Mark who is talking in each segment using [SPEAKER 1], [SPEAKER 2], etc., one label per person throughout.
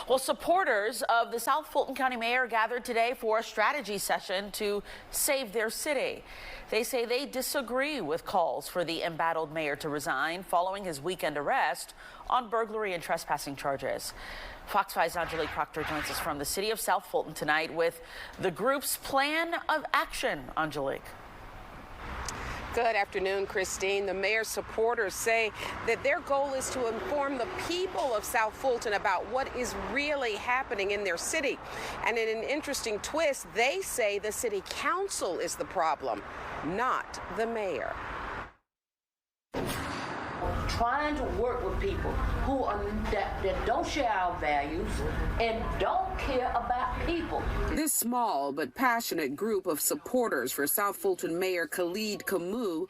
[SPEAKER 1] Well, supporters of the South Fulton County mayor gathered today for a strategy session to save their city. They say they disagree with calls for the embattled mayor to resign following his weekend arrest on burglary and trespassing charges. Fox 5's Angelique Proctor joins us from the city of South Fulton tonight with the group's plan of action. Angelique.
[SPEAKER 2] Good afternoon, Christine. The mayor's supporters say that their goal is to inform the people of South Fulton about what is really happening in their city. And in an interesting twist, they say the city council is the problem, not the mayor.
[SPEAKER 3] Trying to work with people who are that don't share our values and don't care about people.
[SPEAKER 4] This small but passionate group of supporters for South Fulton Mayor Khalid Kamu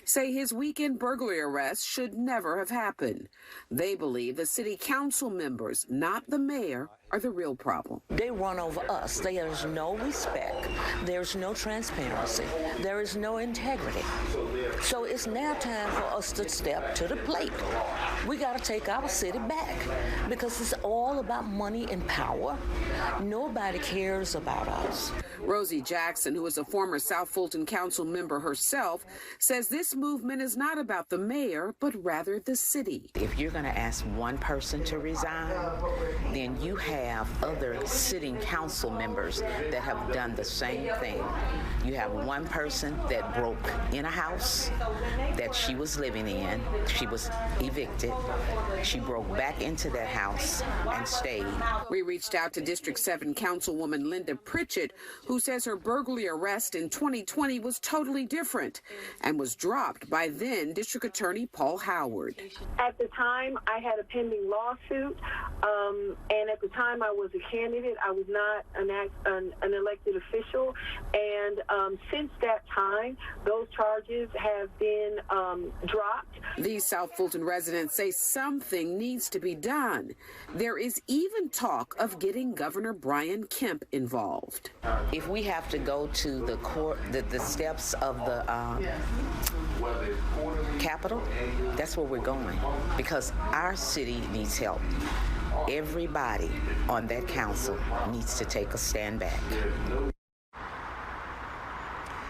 [SPEAKER 4] say his weekend burglary arrest should never have happened. They believe the city council members, not the mayor, are the real problem.
[SPEAKER 5] They run over us. There's no respect. There's no transparency. There is no integrity. So it's now time for us to step to the plate. We got to take our city back because it's all about money and power. Nobody cares about us.
[SPEAKER 4] Rosie Jackson, who is a former South Fulton council member herself, says this movement is not about the mayor, but rather the city.
[SPEAKER 6] If you're going to ask one person to resign, then you have other sitting council members that have done the same thing. You have one person that broke in a house that she was living in. She was evicted. She broke back into that house and stayed.
[SPEAKER 4] We reached out to District 7 Councilwoman Linda Pritchett, who says her burglary arrest in 2020 was totally different and was dropped by then District Attorney Paul Howard.
[SPEAKER 7] At the time, I had a pending lawsuit, and at the time I was a candidate. I was not an elected official, and since that time, those charges have been dropped.
[SPEAKER 4] These South Fulton residents say something needs to be done. There is even talk of getting Governor Brian Kemp involved.
[SPEAKER 6] If we have to go to the court, the steps of the Capitol, that's where we're going, because our city needs help. Everybody on that council needs to take a stand back.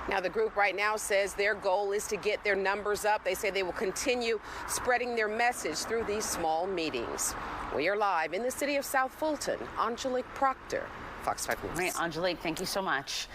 [SPEAKER 2] Now, the group right now says their goal is to get their numbers up. They say they will continue spreading their message through these small meetings. We are live in the city of South Fulton. Angelique Proctor, Fox 5 News.
[SPEAKER 1] Right, Angelique, thank you so much.